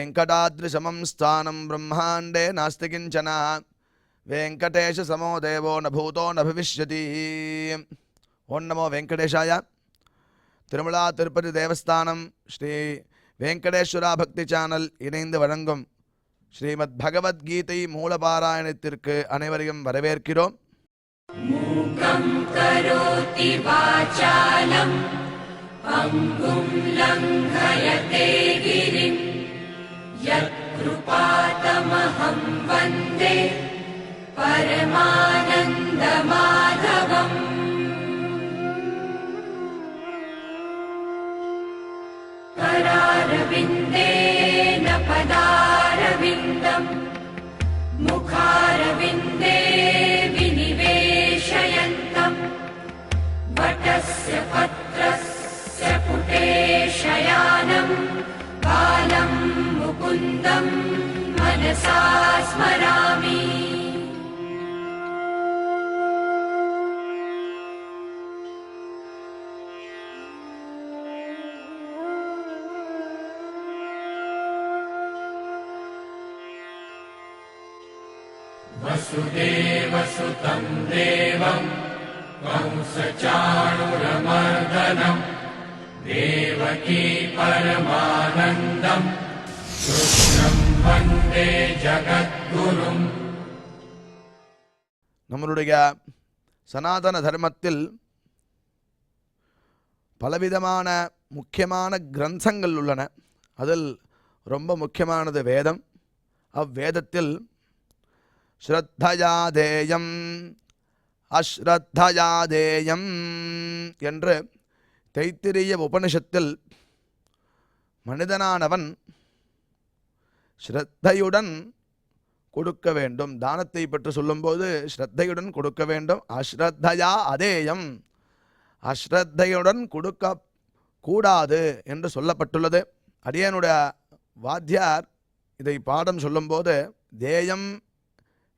वेङ्कटाद्रिसमं स्थानं ब्रह्माण्डे नास्ति किञ्चन वेङ्कटेशसमो देवो न भूतो न भविष्यति. ओं नमो वेङ्कटेशाय. திருமலா திருப்பதி தேவஸ்தானம் ஸ்ரீ வெங்கடேஸ்வரா பக்தி சேனல் இணைந்து வழங்கும் ஸ்ரீமத் பகவத்கீதை மூலபாராயணத்திற்கு அனைவரையும் வரவேற்கிறோம். மூகம் கரோதி வாசாலம் பங்கும் லங்கயதே கிரிம் யத் கிருபாதமஹம் வந்தே பரமானந்த மாதவம். करारविन्देन पदारविन्दम् मुखारविन्दे विनिवेशयन्तम् वटस्य पत्रस्य पुटे शयानम् बालं मुकुन्दं मनसा स्मरामि. वसुदेवसुतं देवं कंसचाणूरमर्दनं देवकी परमानन्दं कृष्णं वन्दे जगद्गुरुम्. நம்மளுடைய சனாதன தர்மத்தில் பலவிதமான முக்கியமான கிரந்தங்கள் உள்ளன. அதில் ரொம்ப முக்கியமானது வேதம். அவ்வேதத்தில் ஸ்ரத்தயாதேயம் அஸ்ரத்தயாதேயம் என்று தைத்திரிய உபனிஷத்தில் மனிதனானவன் ஸ்ரத்தையுடன் கொடுக்க வேண்டும். தானத்தை பற்றி சொல்லும்போது ஸ்ரத்தையுடன் கொடுக்க வேண்டும். அஸ்ரத்தயா அதேயம், அஸ்ரத்தையுடன் கொடுக்க கூடாது என்று சொல்லப்பட்டுள்ளது. அடியனுடைய வாத்தியார் இதை பாடம் சொல்லும்போது தேயம்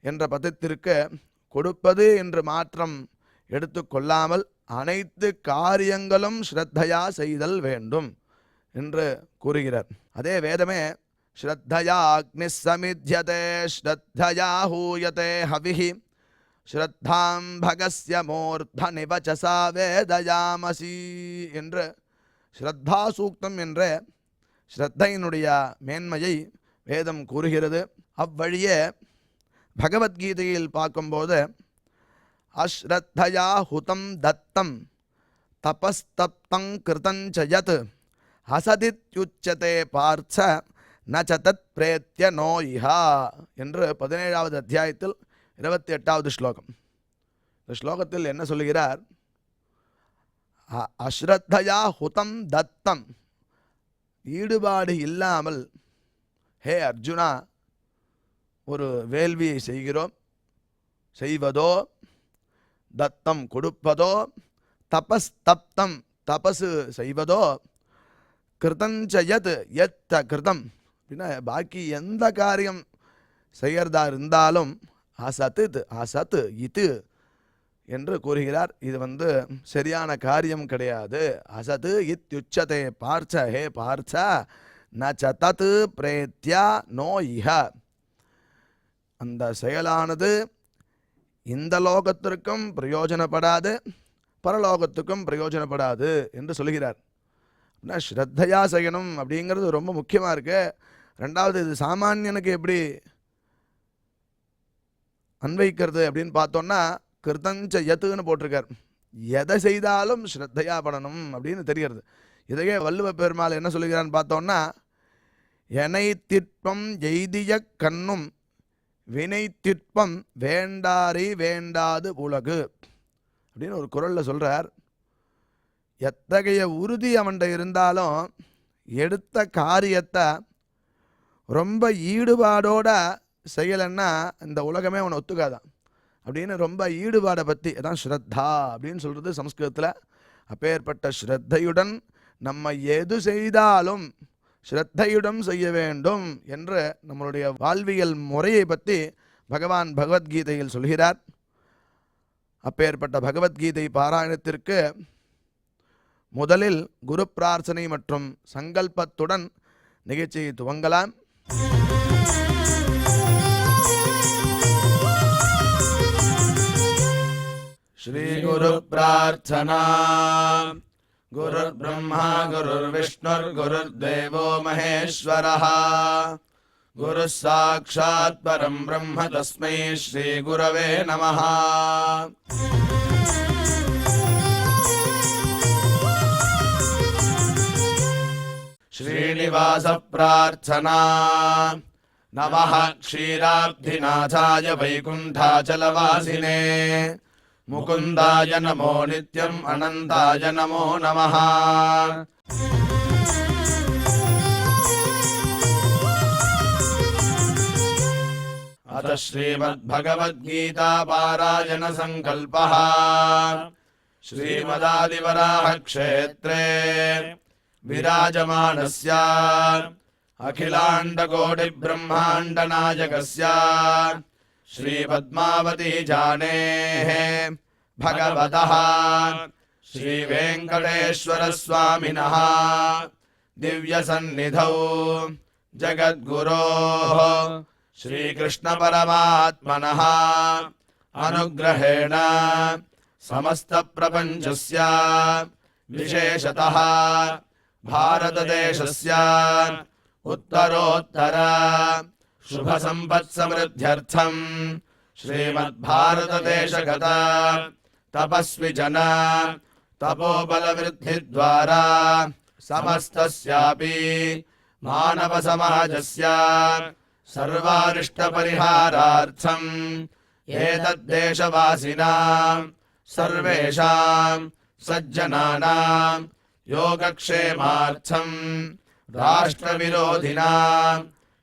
என்ற பதத்திற்கு கொடுப்பது என்று மாற்றம் எடுத்துக்கொள்ளாமல் அனைத்து காரியங்களும் ஸ்ரத்தையா செய்தல் வேண்டும் என்று கூறுகிறார். அதே வேதமே ஸ்ரத்தயா அக்னி சமித்யதே ஸ்ரத்தயா ஹூயதே ஹவிஹி ஸ்ரத்தாம் பகஸ்ய மூர்த்த நிவச்சசா வேதயாமசி என்று ஸ்ரத்தா சூக்தம் என்ற ஸ்ரத்தையினுடைய மேன்மையை வேதம் கூறுகிறது. அவ்வழியே பகவத்கீதையில் பார்க்கும்போது அஸ்ரத்தயா ஹுதம் தத்தம் தபஸ்தப்தங் கிருதஞ்சயத் அசதித்யுச்சதே பார்த்த நச்சதத் பிரேத்ய நோ இஹா என்று 17வது அத்தியாயத்தில் 28வது ஸ்லோகம். இந்த ஸ்லோகத்தில் என்ன சொல்லுகிறார்? அஸ்ரத்தயா ஹுதம் தத்தம், ஈடுபாடு இல்லாமல் ஹே அர்ஜுனா ஒரு வேள்வியை செய்வதோ தத்தம் கொடுப்பதோ தபஸ்தப்தம் தபசு செய்வதோ கிருதஞ்சயத் எத்த கிருதம் அப்படின்னா பாக்கி எந்த காரியம் செய்யறதா இருந்தாலும் அசத்து அசத்து இது என்று கூறுகிறார். இது சரியான காரியம் கிடையாது. அசத்து இத்யுச்சதே பார்ச்ச, ஹே பார்ச்ச ந சதத் பிரேத்யா நோ இஹ, அந்த செயலானது இந்த லோகத்திற்கும் பிரயோஜனப்படாது, பரலோகத்துக்கும் பிரயோஜனப்படாது என்று சொல்கிறார். அப்படின்னா ஸ்ரத்தையா செய்யணும் அப்படிங்கிறது ரொம்ப முக்கியமாக இருக்கு. ரெண்டாவது, இது சாமானியனுக்கு எப்படி அன்வைக்கிறது அப்படின்னு பார்த்தோன்னா கிருதஞ்ச யத்துன்னு போட்டிருக்கார். எதை செய்தாலும் ஸ்ரத்தையா படணும் அப்படின்னு தெரிகிறது. இதையே வள்ளுவ பெருமாள் என்ன சொல்லுகிறான்னு பார்த்தோன்னா எனை திட்பம் எய்திய கண்ணும் வினை திட்பம் வேண்டாரி வேண்டாது உலகு அப்படின்னு ஒரு குறளில் சொல்கிறார். எத்தகைய உறுதி அவன்கிட்ட இருந்தாலும் எடுத்த காரியத்தை ரொம்ப ஈடுபாடோட செய்யலைன்னா இந்த உலகமே அவனை ஒத்துக்காதான் அப்படின்னு ரொம்ப ஈடுபாடை பற்றி அதான் ஸ்ரத்தா அப்படின்னு சொல்கிறது சம்ஸ்கிருதத்தில். அப்பேற்பட்ட ஸ்ரத்தையுடன் நம்ம எது செய்தாலும் ஸ்ரத்தையுடன் செய்ய வேண்டும் என்று நம்மளுடைய வாழ்வியல் முறையை பற்றி பகவான் பகவத்கீதையில் சொல்கிறார். அப்பேற்பட்ட பகவத்கீதை பாராயணத்திற்கு முதலில் குரு பிரார்த்தனை மற்றும் சங்கல்பத்துடன் நிகழ்ச்சியை துவங்கலாம். श्रीगुरु प्रार्थना। गुरुर्ब्रह्मा गुरुर्विष्णुर्गुरुर्देवो महेश्वरः गुरुः साक्षात् परं ब्रह्म तस्मै श्रीगुरवे नमः। श्रीनिवास प्रार्थना। नमः क्षीराब्धिनाथाय वैकुण्ठाचलवासिने मुकुन्दाय नमो नित्यम् अनन्ताय नमो नमः। अथ श्रीमद्भगवद्गीता पारायण संकल्पः। श्रीमदादिवराह क्षेत्रे विराजमानस्य अखिलाण्डकोटि ब्रह्माण्ड नायकस्य श्रीपद्मावती जानेः भगवतः श्रीवेङ्कटेश्वर स्वामिनः दिव्यसन्निधौ जगद्गुरोः श्रीकृष्णपरमात्मनः अनुग्रहेण समस्तप्रपञ्चस्य विशेषतः भारतदेशस्य उत्तरोत्तर शुभसम्पत्समृद्ध्यर्थम् श्रीमद्भारतदेशगत तपस्विजन तपोबलवृद्धिद्वारा समस्तस्यापि मानवसमाजस्य सर्वारिष्टपरिहारार्थम् एतद्देशवासिनां सर्वेषां सज्जनानां योगक्षेमार्थम् राष्ट्रविरोधिनां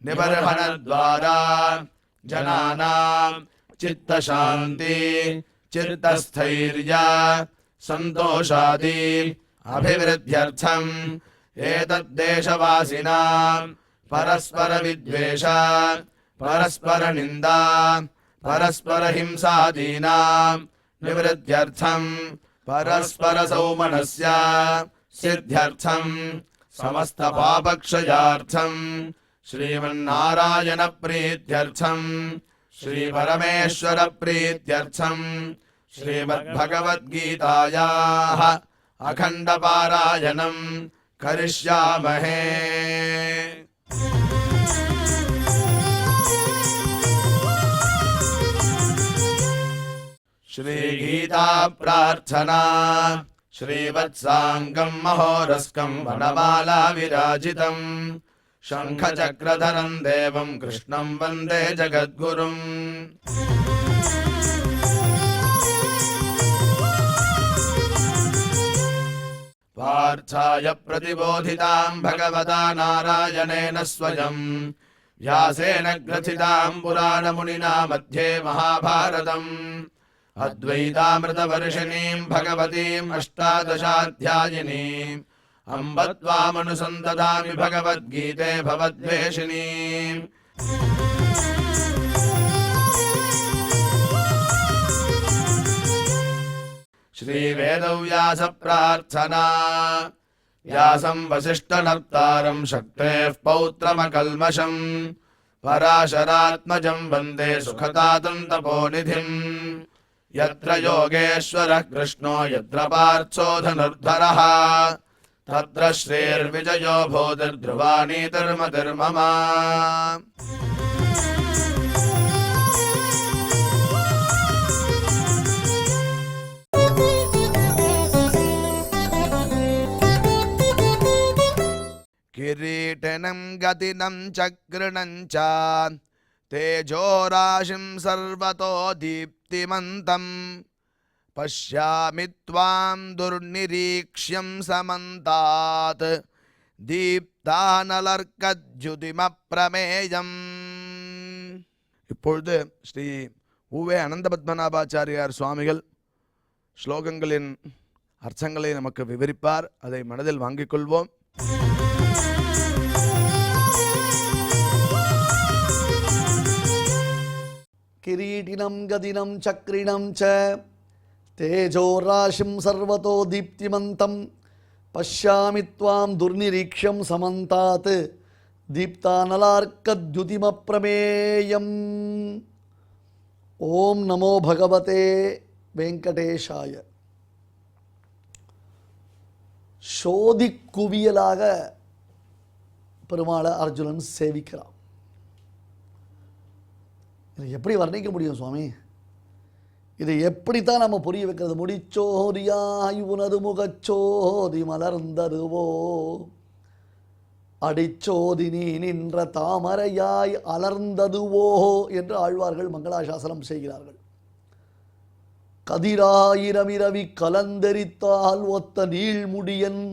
निबर्हणद्वारा जनानां चित्तशान्ति चित्तस्थैर्य सन्तोषादि अभिवृद्ध्यर्थम् एतद्देशवासिनां परस्परविद्वेष परस्परनिन्दा परस्परहिंसादीनां निवृत्त्यर्थम् परस्परसौमनस्य सिद्ध्यर्थम् समस्तपापक्षयार्थम् श्रीमन्नारायणप्रीत्यर्थम् श्रीपरमेश्वरप्रीत्यर्थम् श्रीमद्भगवद्गीतायाः अखण्डपारायणम् करिष्यामहे। श्रीगीता प्रार्थना। श्रीवत्साङ्गम् महोरस्कम् वनमाला विराजितम् शङ्खचक्रधरम् देवम् कृष्णम् वन्दे जगद्गुरुम्। पार्थाय प्रतिबोधिताम् भगवता नारायणेन स्वयम् व्यासेन ग्रथिताम् पुराणमुनिना मध्ये महाभारतम् अद्वैतामृतवर्षिणीम् भगवतीम् अष्टादशाध्यायिनीम् अम्ब त्वामनुसन्दधामि भगवद्गीते भवद्वेषिणीम्। श्रीवेदव्यास प्रार्थना। व्यासम् वसिष्ठनर्तारम् शक्तेः पौत्रमकल्मषम् पराशरात्मजम् वन्दे सुखतातम् तपोनिधिम्। यत्र योगेश्वरः कृष्णो यत्र पार्थो धनुर्धरः तत्र श्रीर्विजयो भूतिर्ध्रुवानीतिर्मतिर्मम। किरीटिनं गतिनं चक्रणं च तेजोराशिं सर्वतो दीप्तिमन्तं पश्यामि त्वां दुर्निरीक्ष्यं समन्तात् दीप्तानलर्कद्युतिमप्रमेयम्। இப்பொழுது ஸ்ரீ உவே அனந்தபத்மநாபாச்சாரியார் சுவாமிகள் ஸ்லோகங்களின் அர்த்தங்களை நமக்கு விவரிப்பார். அதை மனதில் வாங்கிக் கொள்வோம். किरीटिनं गदिनं चक्रिणं च तेजोराशिं सर्वतो दीप्तिमन्तं पश्यामि त्वां दुर्निरीक्ष्यं समन्तात् தீப்தானலார்க்கத்யுதிமப்ரமேயம். ஓம் நமோ பகவதே வெங்கடேஷாய. சோதி குவியலாக பெருமாளை அர்ஜுனன் சேவிக்கிறான். இதை எப்படி வர்ணிக்க முடியும் சுவாமி? இதை எப்படித்தான் நம்ம புரிய வைக்கிறது? முடிச்சோதியாய் உனது முகச்சோதி மலர்ந்ததுவோ, அடிச்சோதி நீ நின்ற தாமரையாய் அலர்ந்ததுவோ என்று ஆழ்வார்கள் மங்களாசாசனம் செய்கிறார்கள். கதிராயிரமிரவி கலந்தெரித்தால் ஒத்த நீள்முடியன்.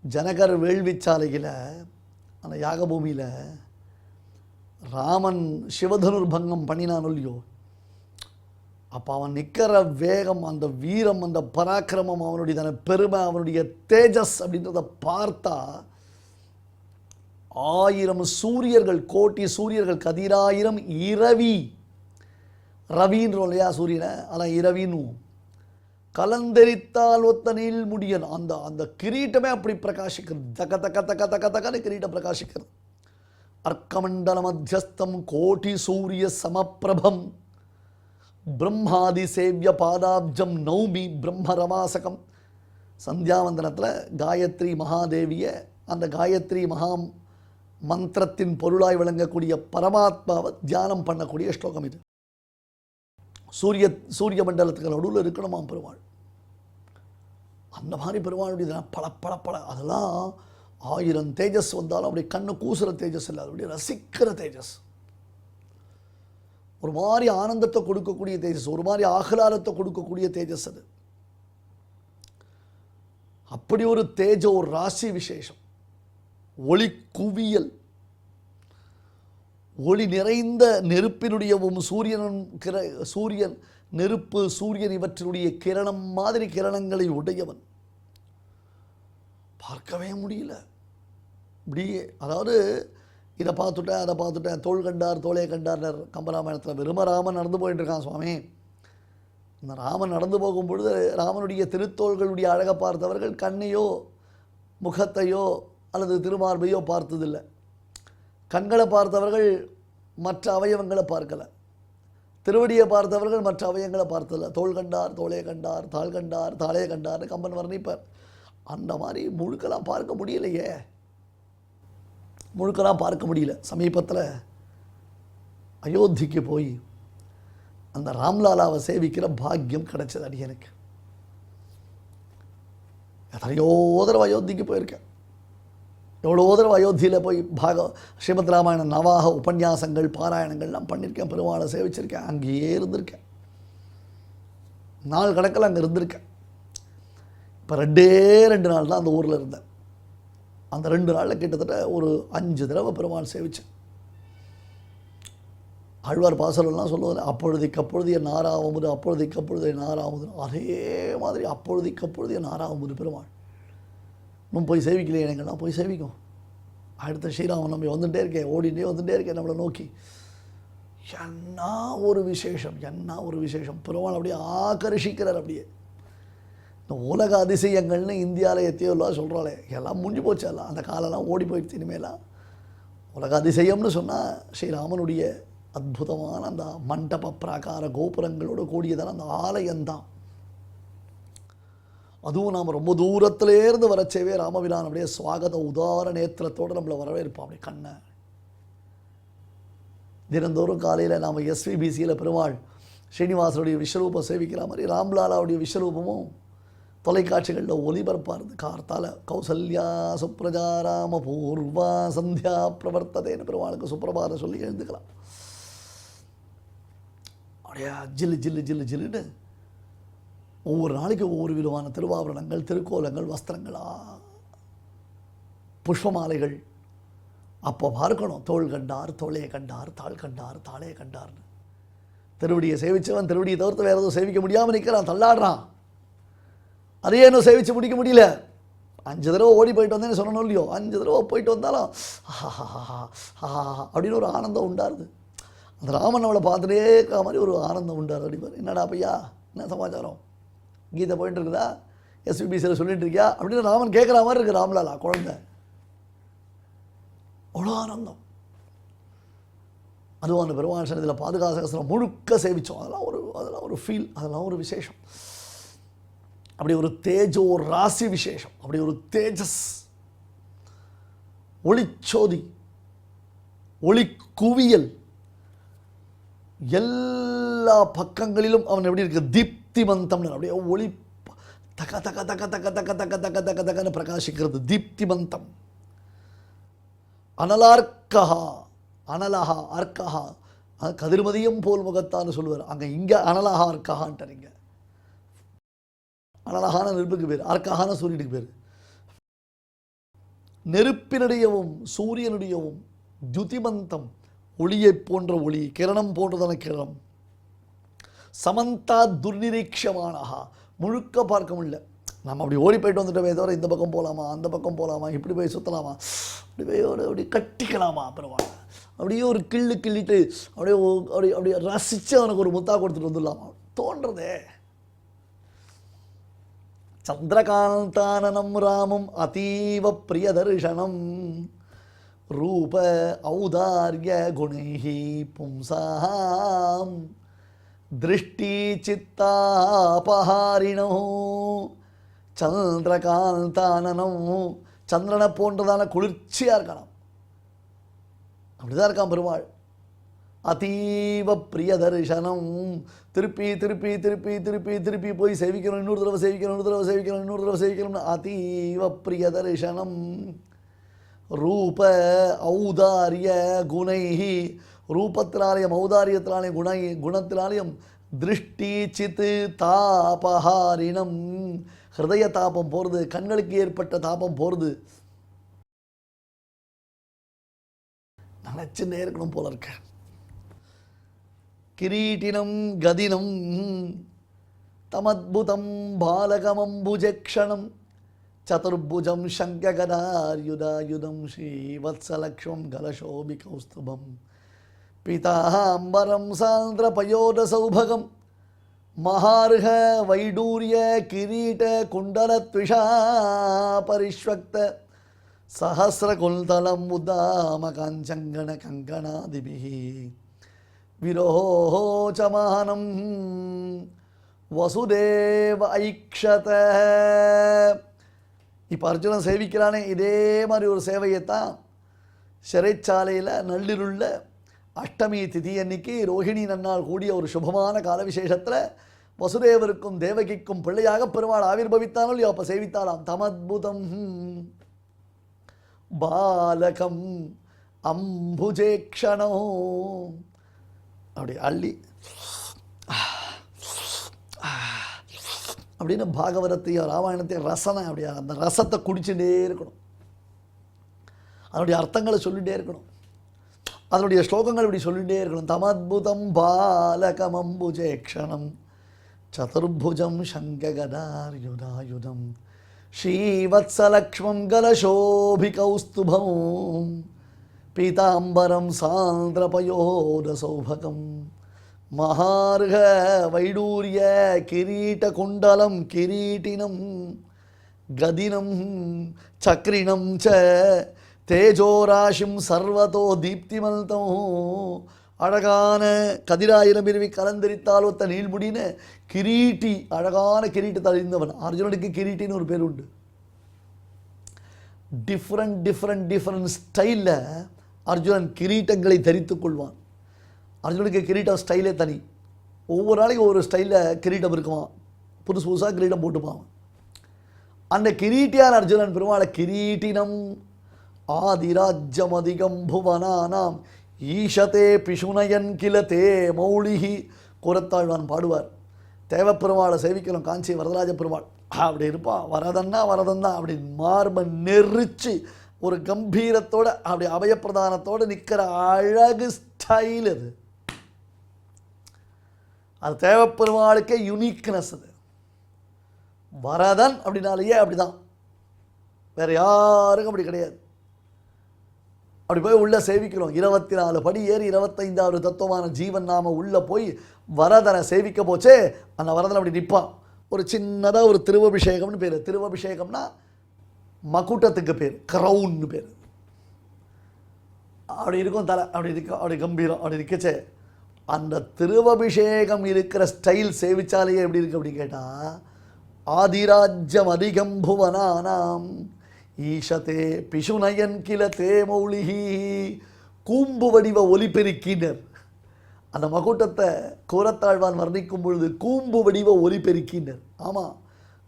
ஜனகர் வேள்விச்சாலையில் அந்த யாகபூமியில் ராமன் சிவதனுர்பங்கம் பண்ணினான் இல்லையோ, அப்போ அவன் நிற்கிற வேகம், அந்த வீரம், அந்த பராக்கிரமம், அவனுடைய பெருமை, அவனுடைய தேஜஸ் அப்படின்றத பார்த்தா 1000 சூரியர்கள், கோட்டி சூரியர்கள், கதிராயிரம் இரவி, ரவின்றோம் இல்லையா சூரியனை, அதான் இரவின்னு. கலந்தெரித்தால் ஒத்த நீள் முடியன். அந்த அந்த கிரீட்டமே அப்படி பிரகாசிக்கிறது. தக்க தக்க தக்க தக்க தக்கன்னு கிரீட்டம் பிரகாசிக்கிறது. அர்க்கமண்டல மத்தியஸ்தம் கோட்டி சூரிய சமப்பிரபம் பிரம்மாதி சேவிய பாதாப்ஜம் நௌமி பிரம்ம ரமாசகம். சந்தியாவந்தனத்தில் காயத்ரி மகாதேவியை, அந்த காயத்ரி மகா மந்திரத்தின் பொருளாய் விளங்கக்கூடிய பரமாத்மாவை தியானம் பண்ணக்கூடிய ஸ்லோகம் இது. சூரிய மண்டலத்துக்கு நடுவில் இருக்கணுமாம் பெருமாள். அந்த மாதிரி பெருமாளுடைய பல பல பல அதெல்லாம் 1000 தேஜஸ் வந்தாலும் அப்படி கண்ணு கூசுற தேஜஸ் இல்லை, அப்படி ரசிக்கிற தேஜஸ், ஒரு மாதிரி ஆனந்தத்தை கொடுக்கக்கூடிய தேஜஸ், ஒரு மாதிரி ஆஹ்லாதத்தை கொடுக்கக்கூடிய தேஜஸ் அது. அப்படி ஒரு தேஜ, ஒரு ராசி விசேஷம், ஒளி குவியல், ஒளி நிறைந்த நெருப்பினுடையவும் சூரியன் நெருப்பு, சூரியன் இவற்றினுடைய கிரணம் மாதிரி கிரணங்களை உடையவன். பார்க்கவே முடியல இப்படியே. அதாவது இதை பார்த்துட்டேன், அதை பார்த்துட்டேன், தோள் கண்டார் தோளே கண்டார் கம்பராமாயணத்தில் வெறும ராமன் நடந்து போயிட்டு இருக்கான் சுவாமி. இந்த ராமன் நடந்து போகும் பொழுது ராமனுடைய திருத்தோள்களுடைய அழகை பார்த்தவர்கள் கண்ணையோ முகத்தையோ அல்லது திருமார்பையோ பார்த்ததில்லை. கண்களை பார்த்தவர்கள் மற்ற அவயவங்களை பார்க்கலை. திருவடியை பார்த்தவர்கள் மற்ற அவயங்களை பார்த்ததில்லை. தோள் கண்டார் தோளே கண்டார், தாள் கண்டார் தாளே கண்டார்னு கம்பன் வர்ணிப்பார். அந்த மாதிரி முழுக்கெல்லாம் பார்க்க முடியலையே, முழுக்கெல்லாம் பார்க்க முடியல. சமீபத்தில் அயோத்திக்கு போய் அந்த ராம்லாலாவை சேவிக்கிற பாக்கியம் கிடைச்சது அடியனுக்கு. எத்தனையோ தடவை அயோத்திக்கு போயிருக்கேன். எவ்வளோ தடவை அயோத்தியில் போய் ஸ்ரீமத் ராமாயண நவாக உபன்யாசங்கள் பாராயணங்கள்லாம் பண்ணியிருக்கேன். பெருமாளை சேவிச்சிருக்கேன். அங்கேயே இருந்திருக்கேன். நாள் கணக்கில் அங்கே இருந்திருக்கேன். இப்போ 2 நாள் தான் அந்த ஊரில் இருந்தேன். அந்த 2 நாளில் கிட்டத்தட்ட ஒரு 5 தடவை பெருமாள் சேவிச்சேன். ஆழ்வார் பாசலெல்லாம் சொல்லுவார், அப்பொழுதைக்கு அப்பொழுது என் ஆறாவது, அப்பொழுதைக்கு அப்பொழுது என் ஆறாவது. அதே மாதிரி அப்பொழுதைக்கு அப்பொழுது என் ஆறாவது பெருமாள். இன்னும் போய் சேவிக்கலையே எங்கன்னா போய் சேவிக்கும். அடுத்த ஸ்ரீராமன் நம்ம வந்துகிட்டே இருக்கேன், ஓடிட்டே வந்துகிட்டே இருக்கேன் நம்மளை நோக்கி. என்ன ஒரு விசேஷம், என்ன ஒரு விசேஷம். பெருமாள் அப்படியே ஆகர்ஷிக்கிறார். அப்படியே இந்த உலக அதிசயங்கள்னு இந்தியாவில் எத்தையோலாம் சொல்கிறாளே, எல்லாம் முடிஞ்சு போச்சு. எல்லாம் அந்த காலெல்லாம் ஓடி போயிடுச்சு. இனிமேலாம் உலக அதிசயம்னு சொன்னால் ஸ்ரீராமனுடைய அற்புதமான அந்த மண்டப பிராகார கோபுரங்களோடு கூடியதான அந்த ஆலயம்தான். அதுவும் நாம் ரொம்ப தூரத்திலேருந்து வரச்சேவே ராமபிரான் அப்படியே சுவாகத உதார நேத்திரத்தோடு நம்மளை வரவேற்போம். அப்படி கண்ணை தினந்தோறும் காலையில் நாம் எஸ்விபிசியில் பெருமாள் ஸ்ரீனிவாசனுடைய விஸ்வரூபம் சேவிக்கிற மாதிரி ராம்லாலாவுடைய விஸ்வரூபமும் தொலைக்காட்சிகளில் ஒளிபரப்பாருது. கார்த்தால கௌசல்யா சுப்ரஜா ராம பூர்வா சந்தியா பிரவர்த்ததேன்னு பெருமாளுக்கு சுப்பிரபாதம் சொல்லி எழுந்துக்கலாம். அப்படியே ஜில்லு ஜில்லு ஜில்லு ஜில்லுன்னு ஒவ்வொரு நாளைக்கு ஒவ்வொரு விதமான திருவாபரணங்கள், திருக்கோலங்கள், வஸ்திரங்களா, புஷ்பமாலைகள். அப்போ பார்க்கணும், தோள் கண்டார் தோளே கண்டார், தாள் கண்டார் தாளே கண்டார்னு. திருவடியை சேவிச்சவன் திருவடியை தவிர்த்து வேறு எதுவும் சேவிக்க முடியாமல் நிற்கிறான், தள்ளாடுறான். அதையே இன்னும் சேவிச்சு முடிக்க முடியல. 5 தடவை ஓடி போயிட்டு வந்தேன்னு சொன்னோம் இல்லையோ, 5 தடவை போயிட்டு வந்தாலும் அப்படின்னு ஒரு ஆனந்தம் உண்டாருது. அந்த ராமன் அவளை பார்த்துட்டே இருக்க மாதிரி ஒரு ஆனந்தம் உண்டாரு. அப்படிப்பார், என்னடா பையா, என்ன சமாச்சாரம், கீதை போயிட்டு இருக்குதா, எஸ்பிபிசியில் சொல்லிட்டு இருக்கியா அப்படின்னு ராமன் கேட்குற மாதிரி இருக்குது. ராம்லாலா குழந்தை அவ்வளோ ஆனந்தம். அதுவும் அந்த பெருமாள் சன்னதியில் பாதுகாசகஸ்திரம் முழுக்க சேவித்தோம். அதெல்லாம் ஒரு ஃபீல், அதெல்லாம் ஒரு விசேஷம். அப்படி ஒரு தேஜோ ராசி விசேஷம், அப்படி ஒரு தேஜஸ், ஒளிச்சோதி, ஒளி குவியல், எல்லா பக்கங்களிலும் அவன் எப்படி இருக்கு, தீப்திமந்தம், அப்படியே ஒளி தக்க தக்க தக்க தக்க தக்க தக்க தக்க தக்க தக்கன்னு பிரகாசிக்கிறது, தீப்திமந்தம். அனலார்க்கஹா, அனலஹா அர்க்கஹா, கதிர்மதியம் போல் முகத்தான்னு சொல்லுவார். அங்கே இங்கே அனலஹா அர்க்கஹான்ட்டீங்க. அனலஹான நெருப்புக்கு பேர், அர்க்கஹான சூரியனுக்கு பேர். நெருப்பினுடையவும் சூரியனுடையவும் துதிமந்தம், ஒளியை போன்ற ஒளி, கிரணம் போன்றதான கிரணம். சமந்தா துர்நிரீட்சமானஹா, முழுக்க பார்க்க முடியல. நம்ம அப்படி ஓடி போயிட்டு வந்துட்டோமே தவிர இந்த பக்கம் போகலாமா, அந்த பக்கம் போகலாமா, இப்படி போய் சுற்றலாமா, அப்படி போய் அப்படி கட்டிக்கலாமா, அப்புறமா அப்படியே ஒரு கிள்ளிட்டு அப்படியே அப்படி அப்படியே ரசித்து அவனுக்கு ஒரு முத்தா கொடுத்துட்டு வந்துடலாமா தோன்றதே. சந்திரகாந்தானனம் ராமம் அதீவ பிரியதர்ஷனம் ரூப ஔதார்ய குணைஹி பும்சாம் திருஷ்டி சித்தாபஹாரிணோ. சந்திரகாந்தானனம், சந்திரனை போன்றதான குளிர்ச்சியாக இருக்கலாம், அப்படிதான் இருக்கான் பெருமாள். அதீவ பிரிய தரிசனம், திருப்பி திருப்பி திருப்பி திருப்பி திருப்பி போய் சேவிக்கணும், இன்னொரு தடவை சேவிக்கணும், இன்னொரு தடவை சேவிக்கணும், இன்னொரு தடவை சேவிக்கணும்னு அதீவ பிரிய தரிசனம். ரூப ஔதாரிய குணைஹி, ரூபத்தினாலயம் ஔதாரியத்தினாலயம் குணத்தினாலயம் திருஷ்டி சித்து தாபஹாரிணம், ஹிருதய தாபம் போகிறது, கண்களுக்கு ஏற்பட்ட தாபம் போகிறது. நினச்சுன்னே இருக்கணும் போல இருக்க. கிரீட்டினம் கதினம் தமத்புதம் பாலகமம்புஜக்ஷணம் சதுர்புஜம் சங்ககதார்யுதாயுதம் ஸ்ரீவத்சலக்ஷ்மம் கலசோபிகௌஸ்துபம் பீதாம்பரம் சாந்திரபயோதசௌபகம் மகார்ஹ வைடூரிய கிரீட குண்டலத்விஷா பரிஷ்வக்த சஹஸ்ரகுல்தலம் உதாம காஞ்சங்கண கங்கணாதிபிஹி விரோச்சமானம் வசுதேவ ஐக்ஷத. இப்போ அர்ஜுனன் சேவிக்கிறானே, இதே மாதிரி ஒரு சேவையைத்தான் சிறைச்சாலையில் நள்ளிருள்ள அஷ்டமி திதி அன்னைக்கு ரோஹிணி நன்னாள் கூடிய ஒரு சுபமான கால விசேஷத்தில் வசுதேவருக்கும் தேவகிக்கும் பிள்ளையாக பெருமாள் ஆவிர்பவித்தானோ இல்லையோ அப்போ சேவித்தாலாம். தமத்புதம் பாலகம் அம்புஜேக்ஷணோ, அப்படி அள்ளி அப்படின்னு பாகவதத்தையும் ராமாயணத்தையும் ரசனை, அப்படியே அந்த ரசத்தை குடிச்சுட்டே இருக்கணும், அதனுடைய அர்த்தங்களை சொல்லிகிட்டே இருக்கணும், அதனுடைய ஸ்லோகங்கள் இப்படி சொல்லிகிட்டே இருக்கணும். தமத்புதம் பாலகம் அம்புஜேக்ஷணம் சதுர்புஜம் சங்ககதார்யுதாயுதம் ஸ்ரீவத்சலக்ஷ்மம் கலசோபிகௌஸ்துபம் பீதாம்பரம் சாந்திரபயோதசௌபகம் மகார்ஹ வைடூரிய கிரீட குண்டலம் கிரீட்டினம் கதினம் சக்ரிணம் ச தேஜோராசிம் சர்வதோ தீப்திமல்தம். அழகான கதிராயிரம் இருவி கலந்தரித்தால் ஒத்த நீள்முடின்னு கிரீட்டி, அழகான கிரீட்டத்தை அழிந்தவன். அர்ஜுனனுக்கு கிரீட்டின்னு ஒரு பேர் உண்டு. டிஃப்ரெண்ட் டிஃப்ரெண்ட் டிஃப்ரெண்ட் ஸ்டைலில் அர்ஜுனன் கிரீட்டங்களை தரித்துக் கொள்வான். அர்ஜுனுக்கு கிரீட்டம் ஸ்டைலே தனி, ஒவ்வொரு நாளைக்கு ஒவ்வொரு ஸ்டைலில் கிரீட்டம் இருக்குமா, புதுசு புதுசாக கிரீட்டம் போட்டுப்பான். அந்த கிரீட்டியான அர்ஜுனன் பெருமாளை கிரீட்டினம் ஆதிராஜ்யம் அதிகம் புவனானாம் ஈஷதே பிஷுனயன் கிலதே மௌலிஹி. கூரத்தாழ்வான் பாடுவார், தேவப்பெருமாளை சேவிக்கணும், காஞ்சி வரதராஜ பெருமாள் அப்படி இருப்பான், வரதன்னா வரதன் தான், அப்படி மார்பன் நெரிச்சு ஒரு கம்பீரத்தோட அப்படி அபயப்பிரதானத்தோடு நிற்கிற அழகு ஸ்டைல் அது. அது தேவப்பெருமாளுக்கே யுனிக்னஸ். அது வரதன் அப்படின்னாலேயே அப்படிதான், வேற யாருக்கும் அப்படி கிடையாது. அப்படி போய் உள்ளே சேவிக்கிறோம், 24 படி ஏறி 25வது தத்துவமான ஜீவன் நாம உள்ளே போய் வரதனை சேவிக்க போச்சே, அந்த வரதன் அப்படி நிற்பான். ஒரு சின்னதாக ஒரு திருவபிஷேகம்னு பேர். திருவபிஷேகம்னா மகுட்டத்துக்கு பேர், க்ரௌன்னு பேர். அப்படி இருக்கும் தலை, அப்படி இருக்கும், அப்படி கம்பீரம், அப்படி இருக்கச்சே அந்த திருவபிஷேகம் இருக்கிற ஸ்டைல் சேவிச்சாலேயே எப்படி இருக்கு அப்படின்னு கேட்டால், ஆதிராஜ்யம் அதிகம் புவனானாம் ஈஷதே பிஷுநயன் கில தே மௌலிஹி, கூம்பு வடிவ ஒலிபெருக்கினர். அந்த மகுட்டத்தை கோரத்தாழ்வான் வர்ணிக்கும் பொழுது கூம்பு வடிவ ஒலிபெருக்கினர். ஆமாம்,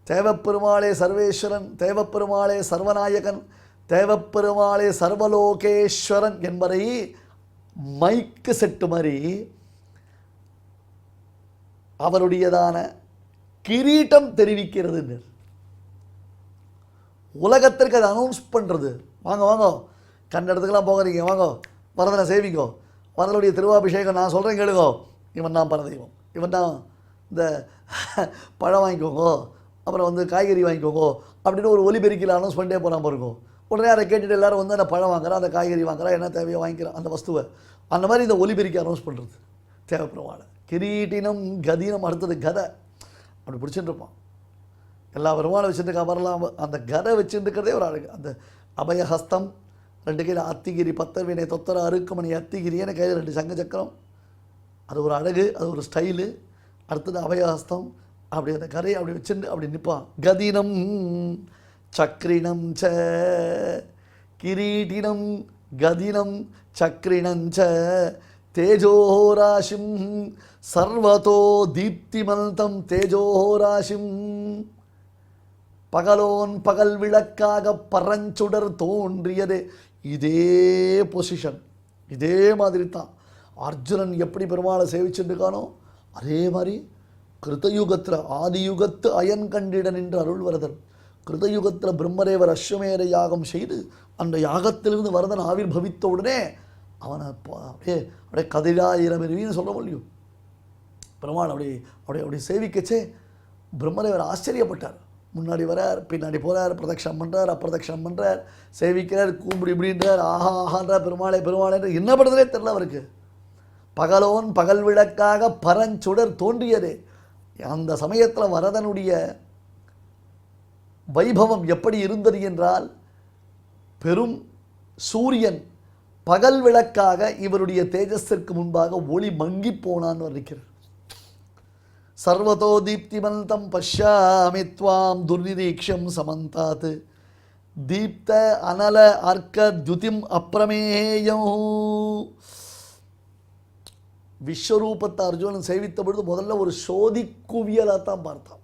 தேவப்பெருமாளே சர்வேஸ்வரன், தேவப்பெருமாளே சர்வநாயகன், தேவப்பெருமாளே சர்வலோகேஸ்வரன் என்பதை மைக்கு செட்டு மாதிரி அவருடையதான கிரீட்டம் தெரிவிக்கிறது. உலகத்திற்கு அதை அனௌன்ஸ் பண்ணுறது. வாங்க வாங்க, கண்ட இடத்துக்கெல்லாம் போகிறீங்க, வாங்க வரதனை சேவிங்கோ, வரதனுடைய திருவாபிஷேகம் நான் சொல்கிறேன் கேளுங்கோ, இவன் தான் பரதெய்வம், இவன் தான் இந்த பழம் வாங்கிக்கோங்கோ, அப்புறம் வந்து காய்கறி வாங்கிக்கோங்கோ அப்படின்னு ஒரு ஒலிபெருக்கில் அனௌன்ஸ் பண்ணிட்டே போகிறான் பாருங்கோ. உடனே அதை கேட்டுட்டு எல்லோரும் வந்து அந்த பழம் வாங்குறா, அந்த காய்கறி வாங்குறா, என்ன தேவையோ வாங்கிக்கிறான் அந்த வஸ்துவை. அந்த மாதிரி இந்த ஒலிபெருக்கி அனௌன்ஸ் பண்ணுறது தேவைப்படுவாள். கிரீட்டினம் கதீனம், அடுத்தது கதை அப்படி பிடிச்சிட்டு இருப்பான். எல்லா பெருமாளை வச்சுருக்கா வரலாம், அந்த கதை வச்சுருக்கிறதே ஒரு அழகு. அந்த அபயஹஸ்தம், 2 கையில் அத்திகிரி, பத்தர்வினை தொத்தர அருக்குமணி அத்திகிரின்னு கையில் 2 சங்க சக்கரம், அது ஒரு அழகு, அது ஒரு ஸ்டைலு. அடுத்தது அபயஹஸ்தம், அப்படி அந்த கரையை அப்படி வச்சுட்டு அப்படி நிற்பான். கதீனம் சக்ரினம் ச கிரீட்டினம் கதினம் சக்ரிணஞ்ச தேஜோராசிம் சர்வதோ தீப்திமந்தம் தேஜோராசிம், பகலோன் பகல் விளக்காக பரஞ்சுடர் தோன்றியதே. இதே பொசிஷன், இதே மாதிரி தான் அர்ஜுனன் எப்படி பெருமாளை சேவிச்சுருக்கானோ அதே மாதிரி கிருத்தயுகத்தில் ஆதியுகத்து அயன் கண்டிடன் என்று அருள்வரதன். கிருதயுகத்தில் பிரம்மதேவர் அஸ்வமேத யாகம் செய்து அந்த யாகத்திலிருந்து வரதன் ஆவிர்பவித்த உடனே அவனை அப்படியே அப்படியே கதிராயிரமெருவின்னு சொல்ல முடியும். பெருமாள் அப்படி அப்படி அப்படி சேவிக்கச்சே பிரம்மதேவர் ஆச்சரியப்பட்டார். முன்னாடி வரார், பின்னாடி போகிறார், பிரதட்சணம் பண்ணுறார், அப்பிரதட்சணம் பண்ணுறார், சேவிக்கிறார், கூம்புடி இப்படின்றார், ஆஹா ஆஹான்றார், பெருமாளை பெருமாளை என்ன பண்ணுறதே தெரில அவருக்கு. பகலோன் பகல் விளக்காக பரஞ்சுடர் தோன்றியதே. அந்த சமயத்தில் வரதனுடைய வைபவம் எப்படி இருந்தது என்றால், பெரும் சூரியன் பகல் விளக்காக இவருடைய தேஜஸிற்கு முன்பாக ஒளி மங்கி போனான்னு வர்ணிக்கிறார். சர்வதோ தீப்திமந்தம் பஷ்யாமி த்வாம் துர்நிரீக்ஷம் சமந்தாத் தீப்த அனல அர்க்க துதிம் அப்பிரமேயம். விஸ்வரூபத்தை அர்ஜுனன் சேவித்த பொழுது முதல்ல ஒரு சோதி குவியலாக தான் பார்த்தான்.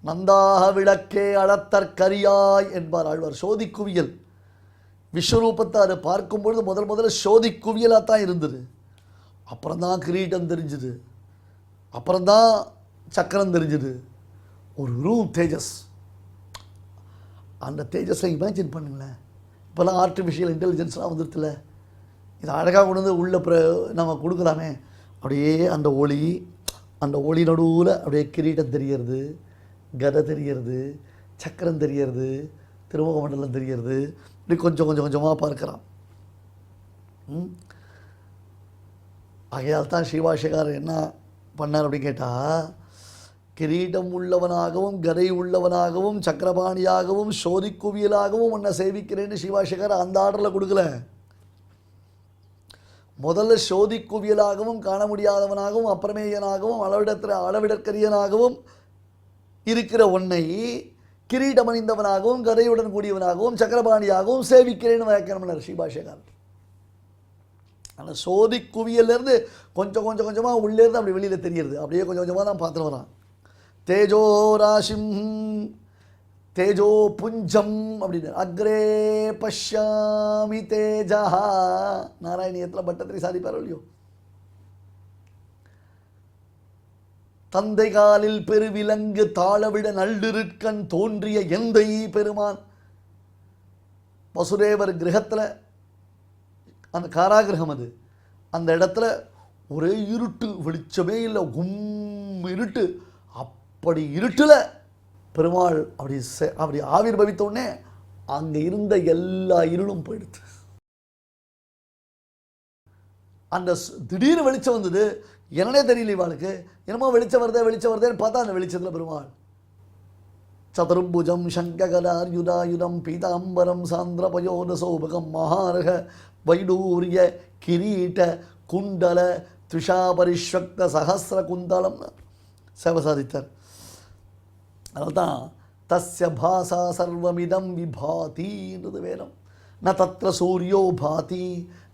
நந்தாக விளக்கே அளத்தற்கரியாய் என்பார் ஆழ்வார். சோதி குவியல் விஸ்வரூபத்தை அதை பார்க்கும் பொழுது முதல்ல சோதி குவியலாக தான் இருந்தது. அப்புறம்தான் கிரீட்டம் தெரிஞ்சுது, அப்புறம்தான் சக்கரம் தெரிஞ்சுது. ஒரு ரூம் தேஜஸ், அந்த தேஜஸை இமேஜின் பண்ணுங்களேன். இப்போல்லாம் ஆர்டிஃபிஷியல் இன்டெலிஜென்ஸ்லாம் வந்துருத்துல, இதை அழகாக கொண்டு வந்து உள்ள நம்ம கொடுக்கலாமே. அப்படியே அந்த ஒளி நடுவில் அப்படியே கிரீட்டம் தெரியறது, கதை தெரியறது, சக்கரம் தெரியறது, திருமுக மண்டலம் தெரியறது. இப்படி கொஞ்சம் கொஞ்சமாக பார்க்குறான். ஆகையால் தான் ஸ்ரீபாஷ்யக்காரர் என்ன பண்ணார் அப்படின்னு கேட்டால், கிரீடம் உள்ளவனாகவும் கதை உள்ளவனாகவும் சக்கரபாணியாகவும் சோதி குவியலாகவும் உன்னை சேவிக்கிறேன்னு ஸ்ரீபாஷ்யக்காரர் அந்த ஆர்டரில் கொடுக்கல. முதல்ல சோதி குவியலாகவும் காண முடியாதவனாகவும் அப்பிரமேயனாகவும் அளவிடற்கரியனாகவும் இருக்கிற உன்னை கிரீடம் அணிந்தவனாகவும் கதையுடன் கூடியவனாகவும் சக்கரபாணியாகவும் சேவிக்கிறேன்னு வியாக்கியானம் ஸ்ரீபாஷ்யக்காரர். ஆனால் சோதி குவியல்லேருந்து கொஞ்சமாக உள்ளேருந்து அப்படி வெளியில் தெரியுது. அப்படியே கொஞ்சமாக தான் பார்த்துட்டு வரான். தேஜோ ராசிம் தேஜோ புஞ்சம் அப்படின்னு அக்ரே பஷ்யாமி தேஜா. நாராயணியத்தில் பட்டத்திரி சாதிப்பார் இல்லையோ, தந்தை காலில் பெருவிலங்கு தாளவிட நள்ளிருட்கண் தோன்றிய எந்தை பெருமான். வசுதேவர் கிரகத்தில் அந்த காராகிரகம் அது, அந்த இடத்துல ஒரே இருட்டு, வெளிச்சமே இல்லை, இருட்டு. அப்படி இருட்டில் பெருமாள் அப்படி ஆவிர்பவித்த உடனே அங்கே இருந்த எல்லா இருளும் போயிடுது. அந்த திடீர்னு வெளிச்சம் வந்தது. என்னன்னே தெரியல இவாளுக்கு, என்னமோ வெளிச்சம் வருதேன்னு பார்த்தா அந்த வெளிச்சத்தில் பெருமாள் சதுர்புஜம் சங்ககரார்யுதாயுதம் பீதாம்பரம் சாந்திரபயோதசோபகம் மகாரக வைடூரிய கிரீட குண்டல துஷாபரிஷ்வக்த சஹசிர குந்தலம் சேவை சாதித்தார். அதனால தான் தஸ்ய பாசா சர்வமிதம் விபாதின்றது வேதம். ந தத்ர சூரியோ பாதி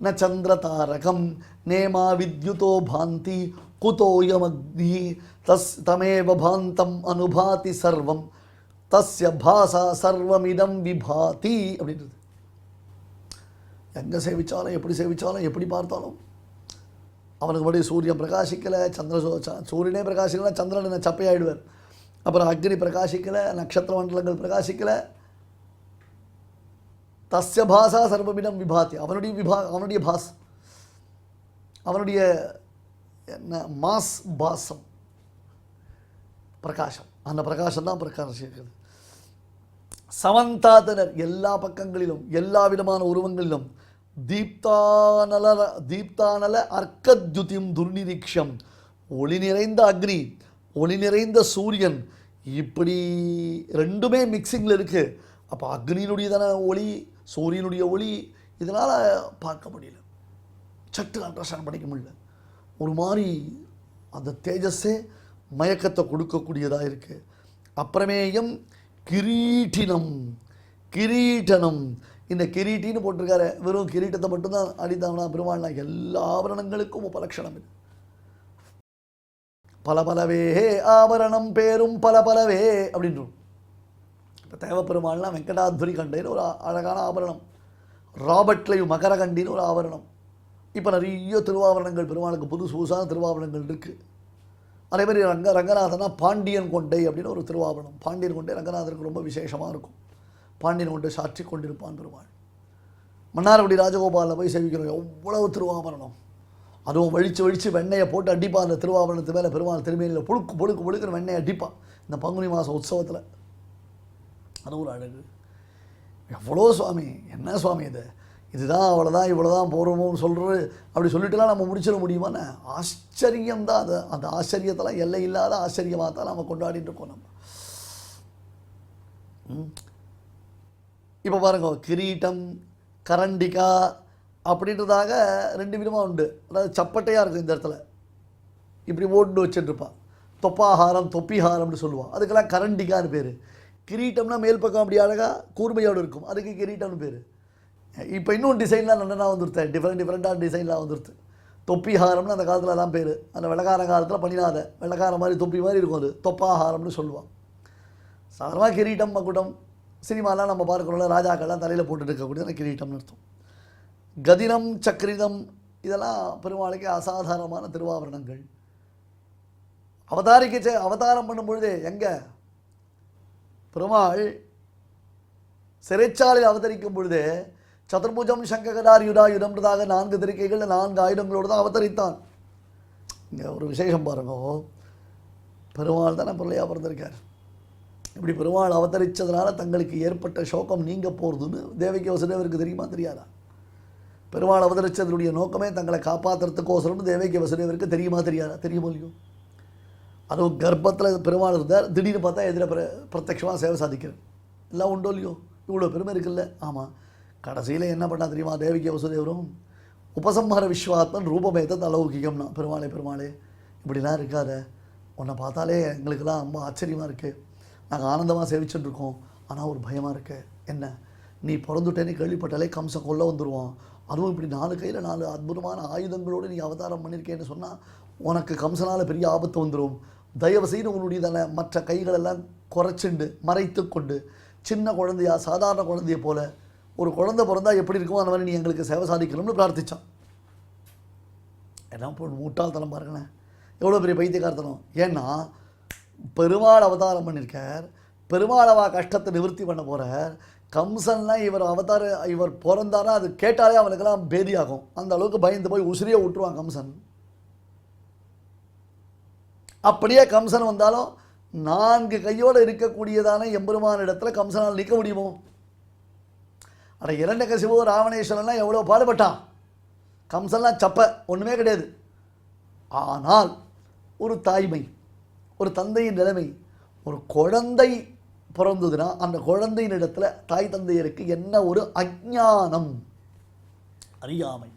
ந சந்திர தாரகம் நேமா வித்யுதோ பாந்தி குதோயமக்னி தமேவ பாந்தம் அனுபாதி சர்வம் தஸ்ய பாசா சர்வமிதம் விபாதி அப்படின்றது. எங்கே சேவிச்சாலும் எப்படி சேவிச்சாலும் எப்படி பார்த்தாலும் அவனுக்கு மறுபடியும் சூரியன் பிரகாசிக்கலை, சூரியனே பிரகாசிக்கலை, சந்திரன் என்ன சப்பையாயிடுவார். அப்புறம் அக்னி பிரகாசிக்கலை, நட்சத்திர மண்டலங்கள் பிரகாசிக்கலை. தஸ்ய பாசா சர்வமிதம் விபாதி, அவனுடைய பாஸ், அவனுடைய என்ன மாஸ் பாசம் பிரகாசம், அந்த பிரகாசம் தான் பிரகாசிக்கிறது. சமந்தாதனர் எல்லா பக்கங்களிலும் எல்லா விதமான உருவங்களிலும் தீப்தானல அர்க்கத்யுதிம் துர்நிரீக்ஷம், ஒளி நிறைந்த அக்னி, ஒளி நிறைந்த சூரியன், இப்படி ரெண்டுமே மிக்சிங்கில் இருக்குது. அப்போ அக்னியினுடையதான ஒளி, சூரியனுடைய ஒளி, இதனால் பார்க்க முடியல, சட்டு அண்டர்ஸ்டாண்ட் பண்ணிக்க முடியல. ஒரு மாதிரி அந்த தேஜஸே மயக்கத்தை கொடுக்கக்கூடியதாக இருக்குது. அப்புறமேயும் கிரீட்டினம், கிரீட்டனம், இந்த கிரீட்டின்னு போட்டிருக்காரு, வெறும் கிரீட்டத்தை மட்டும்தான் அடித்தாங்கன்னா பெருமாள்னா எல்லா ஆபரணங்களுக்கும் உபலட்சணம் இது. பல பலவே ஆபரணம் பேரும் பல பலவே அப்படின்றோம். இப்போ தேவப்பெருமாள்னா வெங்கடாத்வரி கண்டைன்னு ஒரு அழகான ஆபரணம், ராபர்ட்லையும் மகரகண்டின்னு ஒரு ஆபரணம். இப்போ நிறைய திருவாபரணங்கள் பெருமாளுக்கு புதுசான திருவாபரணங்கள் இருக்குது. அதே மாதிரி ரங்கநாதனா பாண்டியன் கொண்டை அப்படின்னு ஒரு திருவாபரணம். பாண்டியன் கொண்டை ரங்கநாதருக்கு ரொம்ப விசேஷமாக இருக்கும். பாண்டியன் கொண்டை சாற்றி கொண்டிருப்பான் பெருமாள். மன்னார்குடி ராஜகோபாலில் போய் சேவிக்கிறோம், எவ்வளவு திருவாபரணம், அதுவும் வழித்து வெண்ணெயை போட்டு அடிப்பான். அந்த திருவாபரணத்து மேலே பெருமாள் திருமேனியில் பொழுக்குற வெண்ணெயை அடிப்பான் இந்த பங்குனி மாதம் உற்சவத்தில். அது ஒரு அழகு. எவ்வளோ சுவாமி, என்ன சுவாமி இது, இதுதான் அவ்வளோதான் இவ்வளோதான் போகிறோமோன்னு சொல்கிறது, அப்படி சொல்லிட்டுலாம் நம்ம முடிச்சிட முடியுமான்னு ஆச்சரியம்தான். அது அந்த ஆச்சரியத்தெல்லாம் எல்லை இல்லாத ஆச்சரியமாக தான் நம்ம கொண்டாடிட்டு இருக்கோம். நம்ம இப்போ பாருங்க, கிரீட்டம் கரண்டிகா அப்படின்றதாக ரெண்டு விதமாக உண்டு. அதாவது சப்பட்டையாக இருக்கும் இந்த இடத்துல, இப்படி ஓட்டு வச்சுட்டுருப்பான். தொப்பாஹாரம் தொப்பிஹாரம்னு சொல்லுவான், அதுக்கெல்லாம் கரண்டிகான்னு பேர். கிரீட்டம்னா மேல் பக்கம் அப்படி அழகாக கூர்மையோடு இருக்கும், அதுக்கு கிரீட்டம்னு பேர். இப்போ இன்னும் டிசைன்லாம் நல்லா வந்துருத்தேன், டிஃப்ரெண்ட்டான டிசைன்லாம் வந்துருது. தொப்பிஹாரம்னு அந்த காலத்தில் தான் பேர். அந்த வெள்ளக்கார காலத்தில் பண்ணினாத வெள்ளக்கார மாதிரி தொப்பி மாதிரி இருக்கும், அது தொப்பாஹாரம்னு சொல்லுவான். சாதாரணமாக கிரீட்டம் மகுடம் சினிமாலாம் நம்ம பார்க்குறோம்ல, ராஜாக்கள்லாம் தலையில் போட்டுட்டு இருக்கக்கூடிய அந்த கிரீட்டம்னு அர்த்தம். கதினம் சக்கரிதம் இதெல்லாம் பெருமாளுக்கு அசாதாரணமான திருவாபரணங்கள். அவதாரம் பண்ணும்பொழுதே எங்கே பெருமாள் சிறைச்சாலையில் அவதரிக்கும் பொழுதே சதுர்புஜம் சங்ககரார்யுதாயுதம்ன்றதாக 4 திருக்கைகள் 4 ஆயுதங்களோடு தான் அவதரித்தான். இங்கே ஒரு விசேஷம் பாருங்க, பெருமாள் தானே பிள்ளையாக பிறந்திருக்கார். இப்படி பெருமாள் அவதரித்ததுனால தங்களுக்கு ஏற்பட்ட சோகம் நீங்க போகிறதுன்னு தேவகி வசுதேவருக்கு தெரியுமா தெரியாதா? பெருமாள் அவதரித்ததனுடைய நோக்கமே தங்களை காப்பாற்றுறதுக்கோசரம்னு தேவகி வசுதேவருக்கு தெரியுமா தெரியாதா? தெரியுமோ இல்லையோ? அதுவும் கர்ப்பத்தில் பெருமாள் இருந்தார், திடீர்னு பார்த்தா எதிர பிரத்யட்சமாக சேவை சாதிக்கிறார். எல்லாம் உண்டோ இல்லையோ? இவ்வளோ பெருமை இருக்குல்ல. ஆமாம், கடைசியில் என்ன பண்ணால் தெரியுமா? தேவகி வசுதேவரும் உபசம்ஹார விஸ்வாத்மன் ரூபமேதத் அலௌகிகம்னா, பெருமாளே இப்படிலாம் இருக்காத, உன்னை பார்த்தாலே எங்களுக்கெல்லாம் ரொம்ப ஆச்சரியமாக இருக்குது, நாங்கள் ஆனந்தமாக சேவிச்சுட்டுருக்கோம், ஆனால் ஒரு பயமாக இருக்கு. என்ன, நீ பிறந்துட்டேன்னு கேள்விப்பட்டாலே கம்சம் கொல்ல வந்துடுவான், அதுவும் இப்படி 4 கையில் 4 அற்புதமான ஆயுதங்களோடு நீ அவதாரம் பண்ணியிருக்கேன்னு சொன்னால் உனக்கு கம்சனால் பெரிய ஆபத்து வந்துடும். தயவு செய்து உன்னுடையதான மற்ற கைகளெல்லாம் குறைச்சிண்டு மறைத்து கொண்டு சின்ன குழந்தையா சாதாரண குழந்தைய போல ஒரு குழந்தை பிறந்தா எப்படி இருக்குமோ அந்த மாதிரி நீ எங்களுக்கு சேவை சாதிக்கணும்னு பிரார்த்தித்தான். என்ன முட்டாள்தனம் பாருங்களேன், எவ்வளோ பெரிய பைத்தியக்காரத்தனம். ஏன்னா பெருமாள் அவதாரம் பண்ணியிருக்கார், பெருமாளவா கஷ்டத்தை நிவர்த்தி பண்ண போகிறார். கம்சன்லாம் இவர் பிறந்தாரா அது கேட்டாலே அவனுக்கெல்லாம் பேதியாகும், அந்த அளவுக்கு பயந்து போய் உசிரியை விட்டுருவான் கம்சன். அப்படியே கம்சன் வந்தாலும் 4 கையோடு இருக்கக்கூடியதான எம்பெருமான இடத்துல கம்சனால் நிற்க முடியுமோ? அட இரண்யகசிபு ராவணேஸ்வரன்லாம் எவ்வளோ பாடுபட்டான், கம்சன்லாம் சப்ப ஒன்றுமே கிடையாது. ஆனால் ஒரு தாய்மை, ஒரு தந்தையின் நிலைமை, ஒரு குழந்தை பிறந்ததுன்னா அந்த குழந்தையின் இடத்துல தாய் தந்தையருக்கு என்ன ஒரு அஞ்ஞானம், அறியாமை.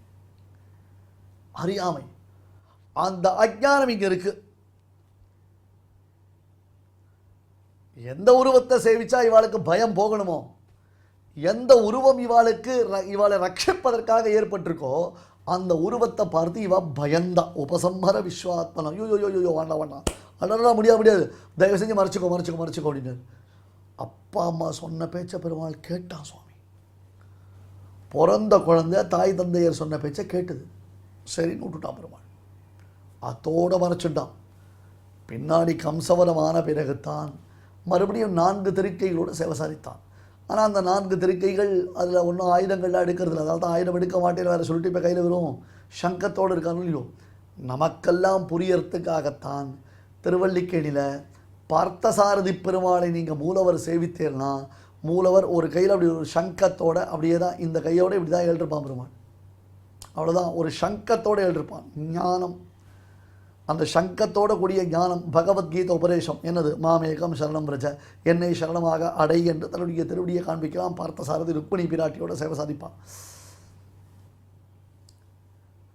அறியாமை, அந்த அஞ்ஞானம் இங்க இருக்கு. எந்த உருவத்தை சேவிச்சா இவாளுக்கு பயம் போகணுமோ, எந்த உருவம் இவாளை ரட்சிப்பதற்காக ஏற்பட்டிருக்கோ அந்த உருவத்தை பார்த்து இவா பயந்தா. உபசம்ஹர விஸ்வாத்மனம். யோ வேண்டாம் அடடா முடியாது, தயவு செஞ்சு மறைச்சிக்கோ அப்படின்னு அப்பா அம்மா சொன்ன பேச்சை பெருமாள் கேட்டான் சுவாமி. பிறந்த குழந்தை தாய் தந்தையர் சொன்ன பேச்சை கேட்டுது, சரின்னு விட்டுட்டான் பெருமாள். அத்தோடு மறைச்சுட்டான். பின்னாடி கம்சவரமான பிறகுத்தான் மறுபடியும் 4 திருக்கைகளோடு சேவசாரித்தான். ஆனால் அந்த 4 திருக்கைகள் அதில் ஒன்றும் ஆயுதங்கள்லாம் எடுக்கிறதில்ல. அதனால தான் ஆயுதம் எடுக்க மாட்டேன்னு வேறு சொல்லிட்டு இப்போ கையில் வெறும் சங்கத்தோடு இருக்கான்னு இல்லையோ. நமக்கெல்லாம் புரியறதுக்காகத்தான் திருவல்லிக்கேணியில் பார்த்தசாரதி பெருமாளை நீங்கள் மூலவர் சேவித்தேன்னா மூலவர் ஒரு கையில் அப்படி ஒரு சங்கத்தோட அப்படியே தான் இந்த கையோடு இப்படி தான் எழுதிருப்பான் பெருமாள். அவ்வளோதான், ஒரு சங்கத்தோடு எழுதிருப்பான். ஞானம், அந்த சங்கத்தோட கூடிய ஞானம். பகவத்கீதை உபதேசம் என்னது? மாமேகம் சரணம் பிரஜ, என்னை சரணமாக அடை என்று தன்னுடைய திருவடியை காண்பிக்கலாம். பார்த்தசாரதி ருக்மிணி பிராட்டியோட சேவை சாதிப்பான்.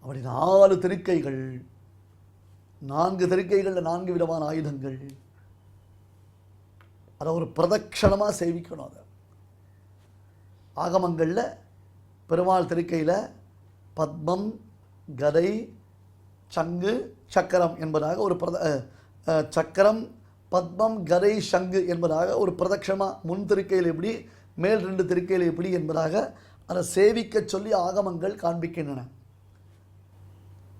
அப்படி 4 திருக்கைகள், 4 திருக்கைகளில் 4 விதமான ஆயுதங்கள். அதை ஒரு பிரதட்சணமாக சேவிக்கணும். அதை ஆகமங்களில் பெருமாள் திருக்கையில் பத்மம், கதை, சங்கு, சக்கரம் என்பதாக ஒரு சக்கரம், பத்மம், கதை, சங்கு என்பதாக ஒரு பிரதட்சணமாக முன் திருக்கையில் எப்படி, மேல் 2 திருக்கையில் எப்படி என்பதாக அதை சேவிக்க சொல்லி ஆகமங்கள் காண்பிக்கின்றன.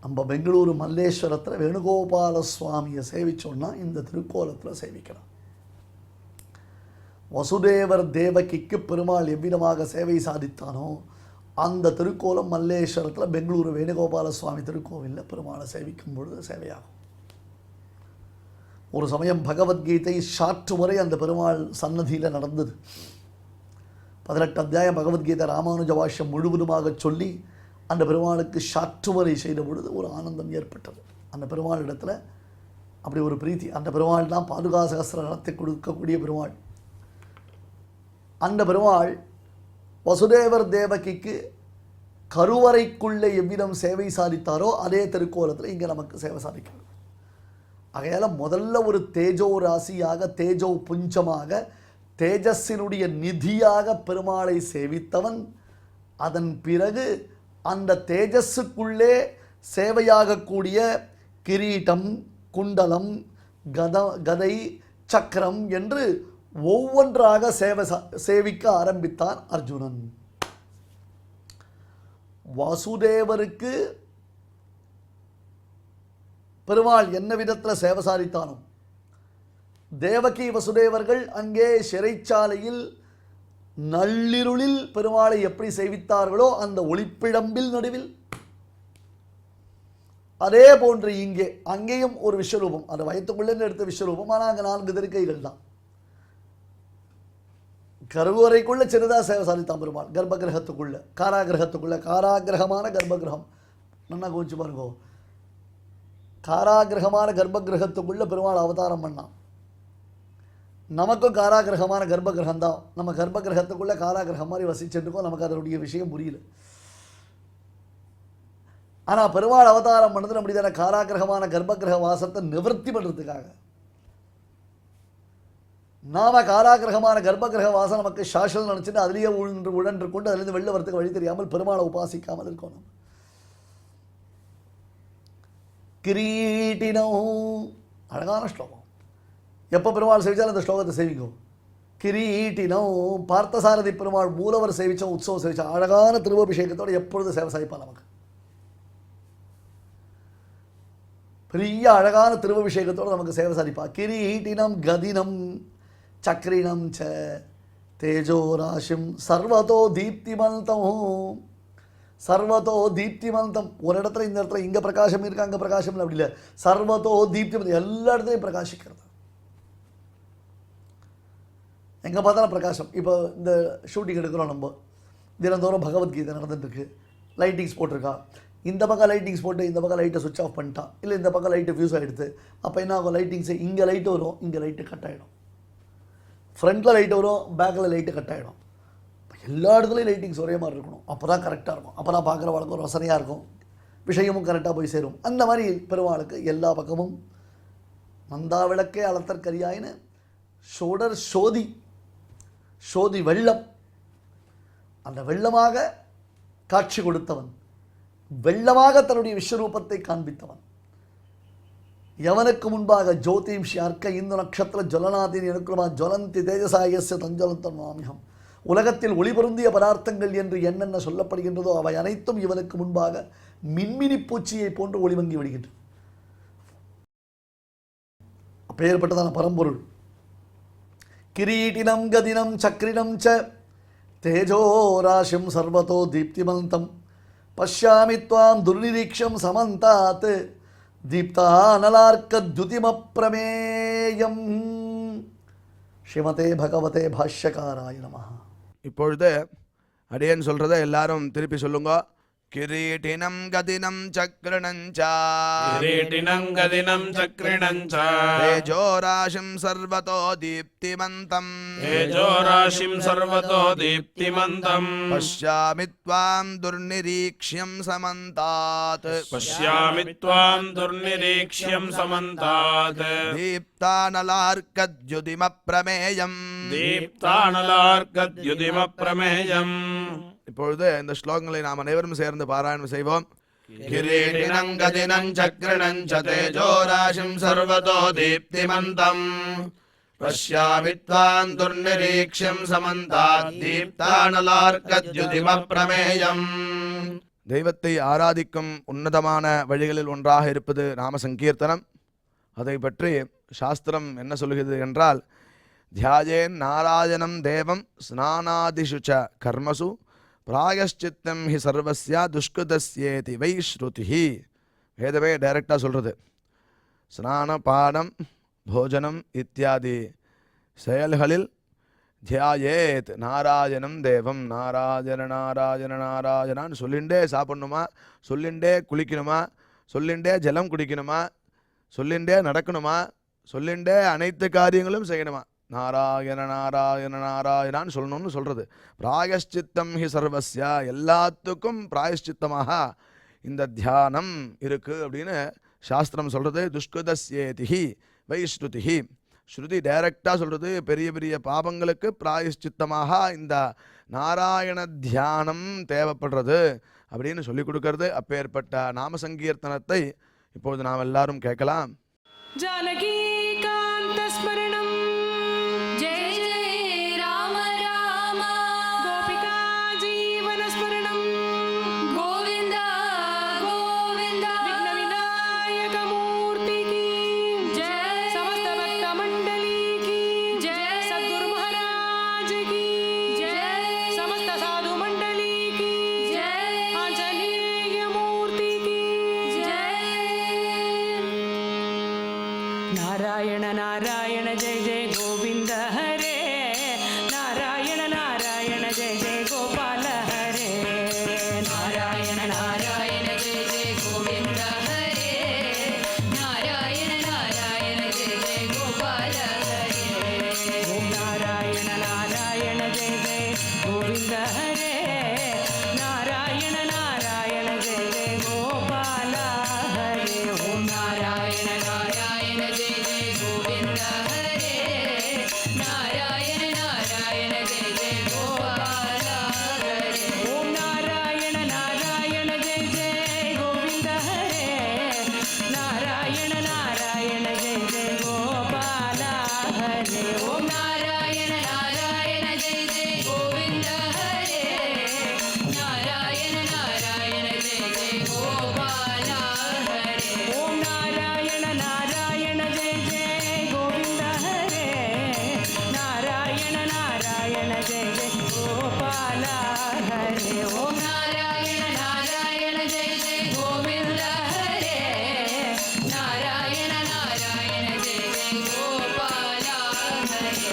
நம்ம பெங்களூரு மல்லேஸ்வரத்தில் வேணுகோபால சுவாமியை சேவிச்சோன்னா இந்த திருக்கோலத்தில் சேவிக்கலாம். வசுதேவர் தேவகிக்கு பெருமாள் எவ்விதமாக சேவை சாதித்தானோ அந்த திருக்கோலம் மல்லேஸ்வரத்தில் பெங்களூரு வேணுகோபால சுவாமி திருக்கோவிலில் பெருமாளை சேவிக்கும் பொழுது சேவையாகும். ஒரு சமயம் பகவத்கீதை சாற்று வரை அந்த பெருமாள் சன்னதியில் நடந்தது. 18 அத்தியாயம் பகவத்கீதை ராமானுஜ பாஷ்யம் முழுவதுமாக சொல்லி அந்த பெருமாளுக்கு சாற்றுவரை செய்த பொழுது ஒரு ஆனந்தம் ஏற்பட்டது. அந்த பெருமாள் இடத்துல அப்படி ஒரு பிரீத்தி. அந்த பெருமாள் தான் பாதுகா சகஸ்திர நடத்தி கொடுக்கக்கூடிய பெருமாள். அந்த பெருமாள் வசுதேவர் தேவகிக்கு கருவறைக்குள்ளே எவ்விதம் சேவை சாதித்தாரோ அதே திருக்கோலத்தில் இங்கே நமக்கு சேவை சாதிக்கிறது. ஆகையால் முதல்ல ஒரு தேஜோ ராசியாக, தேஜோ புஞ்சமாக, தேஜஸினுடைய நிதியாக பெருமாளை சேவித்தவன் அதன் பிறகு அந்த தேஜஸுக்குள்ளே சேவையாகக்கூடிய கிரீட்டம், குண்டலம், கதை, சக்கரம் என்று ஒவ்வொன்றாக சேவிக்க ஆரம்பித்தான் அர்ஜுனன். வாசுதேவருக்கு பெருமாள் என்ன விதத்தில் சேவை சாதித்தானோ, தேவகி வசுதேவர்கள் அங்கே சிறைச்சாலையில் நள்ளிருளில் பெருமாளை எப்படி சேவித்தார்களோ அந்த ஒளிப்பிழம்பில் நடுவில், அதே போன்று இங்கே அங்கேயும் ஒரு விஸ்வரூபம், அந்த வயத்துக்குள்ளே எடுத்த விஸ்வரூபம். ஆனால் அங்கே 4 திருக்கைகள் தான். கருவறைக்குள்ளே சின்னதாக சேவை சாதித்தான் பெருமாள். கர்ப்பகிரகத்துக்குள்ளே, காராகிரகத்துக்குள்ளே, காராகிரகமான கர்ப்பகிரகம். நல்லா கோச்சு பாருங்க, காராகிரகமான கர்ப்பகிரகத்துக்குள்ளே பெருமாள் அவதாரம் பண்ணான். நமக்கும் காராகிரகமான கர்ப்பகிரகம் தான். நம்ம கர்ப்பகிரகத்துக்குள்ளே காராகிரகம் மாதிரி வசிச்சுருக்கோம். நமக்கு அதனுடைய விஷயம் புரியல. ஆனால் பெருமாள் அவதாரம் பண்ணது நம்முடைய தானே காராகிரகமான கர்ப்பகிரக வாசத்தை நிவர்த்தி பண்ணுறதுக்காக. நாம காராகிரகமான கர்ப்பகிரக வாசம் நமக்கு சாஷல் நினச்சிட்டு அதுலேயே உழன்று கொண்டு அதுலேருந்து வெளில வரத்துக்கு வழி தெரியாமல் பெருமாளை உபாசிக்காமல் இருக்கோம். நம்ம கிரீட்டினம், அழகான ஸ்லோகம். எப்போ பெருமாள் சேவிச்சாலும் அந்த ஸ்லோகத்தை சேவிக்கும். கிரீட்டினம், பார்த்தசாரதி பெருமாள் மூலவர் சேவிச்சோம், உற்சவம் சேவிச்சோம். அழகான திருவபிஷேகத்தோடு எப்பொழுது சேவை சாதிப்பான். நமக்கு பெரிய அழகான திருவபிஷேகத்தோடு நமக்கு சேவை சாதிப்பா. கிரீட்டினம் கதினம் சக்ரினம் ச தேஜோராசிம் சர்வதோ தீப்திமந்தம். சர்வதோ தீப்திமந்தம். ஒரு இடத்துல இந்த இடத்துல இங்கே பிரகாசம் இருக்கு, அங்கே பிரகாசம் இல்லை, அப்படி இல்லை. சர்வதோ தீப்திமந்தம், எல்லா இடத்துலையும் பிரகாசிக்கிறது. எங்கே பார்த்தாலும் பிரகாசம். இப்போ இந்த ஷூட்டிங் எடுக்கிறோம், நம்ம தினந்தோறும் பகவத்கீதை நடந்துட்டுருக்கு. லைட்டிங்ஸ் போட்டிருக்கா, இந்த பக்கம் லைட்டிங்ஸ் போட்டு இந்த பக்கம் லைட்டை சுவிட்ச் ஆஃப் பண்ணிட்டான், இல்லை இந்த பக்கம் லைட்டு ஃபியூஸ் ஆகிடுது. அப்போ என்ன ஆகும்? லைட்டிங்ஸு இங்கே லைட்டு வரும், இங்கே லைட்டு கட் ஆகிடும். ஃப்ரண்ட்டில் லைட்டு வரும், பேக்கில் லைட்டு கட் ஆகிடும். எல்லா இடத்துலையும் லைட்டிங்ஸ் ஒரே மாதிரி இருக்கணும். அப்போ தான் கரெக்டாக இருக்கும். அப்போ தான் பார்க்குற வழக்கம் ரசனையாக இருக்கும், விஷயமும் கரெக்டாக போய் சேரும். அந்த மாதிரி பெருமாளுக்கு எல்லா பக்கமும் நந்தா விளக்கே அளத்தற்கரியாயின்னு ஷோடர் சோதி வெள்ளம், அந்த வெள்ளமாக காட்சி கொடுத்தவன், வெள்ளமாக தன்னுடைய விஸ்வரூபத்தை காண்பித்தவன். யவனுக்கு முன்பாக ஜோதிம் ஷியார்க்க இந்து நட்சத்திர ஜலநாதின் எனக்குமா ஜலந்தி தேஜசாயஸ்ய தஞ்சலந்தன் மாமியம். உலகத்தில் ஒளிபொருந்திய பதார்த்தங்கள் என்று என்னென்ன சொல்லப்படுகின்றதோ அவை அனைத்தும் இவனுக்கு முன்பாக மின்மினி பூச்சியை போன்று ஒளிமங்கி விடுகின்றன. அப்பேற்பட்டதான பரம்பொருள். கிரீட்டினம் கதினம் சக்ரினம் ச தேஜோராசிம் சர்வதோ தீப்திமந்தம் பஷ்யாமி த்வாம் துர்நிரீக்ஷம் சமந்தாத் தீப்தானலார்க்கத்யுதிமப்ரமேயம். ஸ்ரீமதே பகவதே பாஷ்யகாராய நமஹ. இப்பொழுது அடியேன் சொல்றதை எல்லாரும் திருப்பி சொல்லுங்க. கிரீட்டினம் கதினம் சக்ரணஞ்சா கிரீட்டினம் கதினம் சக்ரிணஞ்சா தேஜோராசிம் சர்வதோ தீப்திமந்தம் தேஜோராசிம் சர்வதோ தீப்திமந்தம் பஷ்யாமி த்வாம் துர்நிரீக்ஷ்யம் சமந்தாத் பஷ்யாமி த்வாம் துர்நிரீக்ஷ்யம் சமந்தாத் தீப்தானலார்க்கத்யுதிமப்ரமேயம். தீப்தானலார்க்கத்யுதிமப்ரமேயம். இப்பொழுது இந்த ஸ்லோகங்களை நாம் அனைவரும் சேர்ந்து பாராயணம் செய்வோம். கிரீட்டினம் கதினம் சக்ரணஞ்ச தேஜோராசிம் சர்வதோ தீப்திமந்தம் பஷ்யாமி த்வாம் துர்நிரீக்ஷ்யம் சமந்தாத் தீப்தானலார்க்கத்யுதிமப்ரமேயம். தெய்வத்தை ஆராதிக்கும் உன்னதமான வழிகளில் ஒன்றாக இருப்பது நாம சங்கீர்த்தனம். அதை பற்றி சாஸ்திரம் என்ன சொல்கிறது என்றால், தியாயேன் நாராயணம் தேவம் ஸ்நானாதிஷு ச கர்மசு பிராயஷ்சித்தம் ஹி சர்வஸ்யா துஷ்கிருதஸ்யேதி வை ஸ்ருதிஹி. வேதமே டைரக்டாக சொல்கிறது. ஸ்நான பானம் போஜனம் இத்தியாதி செயல்களில் தியாயேத் நாராயணம் தேவம், நாராயண நாராயண நாராயணான்னு சொல்லிண்டே சாப்பிடணுமா, சொல்லிண்டே குளிக்கணுமா, சொல்லிண்டே ஜலம் குடிக்கணுமா, சொல்லிண்டே நடக்கணுமா, சொல்லிண்டே அனைத்து காரியங்களும் செய்யணுமா, நாராயண நாராயண நாராயணான்னு சொல்லணும்னு சொல்கிறது. பிராயஷ்சித்தம் ஹி சர்வஸ்யா, எல்லாத்துக்கும் பிராயஷ்சித்தமாக இந்த தியானம் இருக்குது அப்படின்னு சாஸ்திரம் சொல்கிறது. துஷ்கிருதஸ்யேதிஹி வை ஸ்ருதிஹி. ஸ்ருதி டைரக்டாக சொல்கிறது, பெரிய பெரிய பாபங்களுக்கு பிராயஷ்சித்தமாக இந்த நாராயண தியானம் தேவைப்படுறது அப்படின்னு சொல்லி கொடுக்கறது. அப்பேற்பட்ட நாம சங்கீர்த்தனத்தை இப்பொழுது நாம் எல்லாரும் கேட்கலாம். जानकीकान्त स्मरणं जय जय राम राम गोपिका जीवन स्मरणं गोविन्द गोविन्द विघ्नविनायक मूर्ति की जय समस्त भक्त मंडली की जय सद्गुरु महाराज की जय समस्त साधु मंडली की जय आंजनेय मूर्ति की जय नारायण नारायण जय जय गोविंद हरे नारायण नारायण जय जय गोपाल हरे नारायण नारायण जय जय गोविन्द हरे नारायण नारायण जय जय गोपाल हरे ओम नारायण नारायण जय जय गोविंद हरे नारायण नारायण जय जय गोपाल हरे ओम नारायण नारायण जय जय गोविन्द हरे नारायण नारायण जय जय गोपाल हरे ओम नारायण नारायण जय जय गोविंद हरे नारायण नारायण जय जय गोपाल हरे ओम नारायण नारायण जय जय गोविन्द हरे नारायण नारायण जय जय गोपाल हरे ओम नारायण नारायण जय जय गोविंद हरे नारायण नारायण जय जय गोपाल हरे ओम नारायण नारायण जय जय गोविन्द हरे नारायण नारायण जय जय गोपाल हरे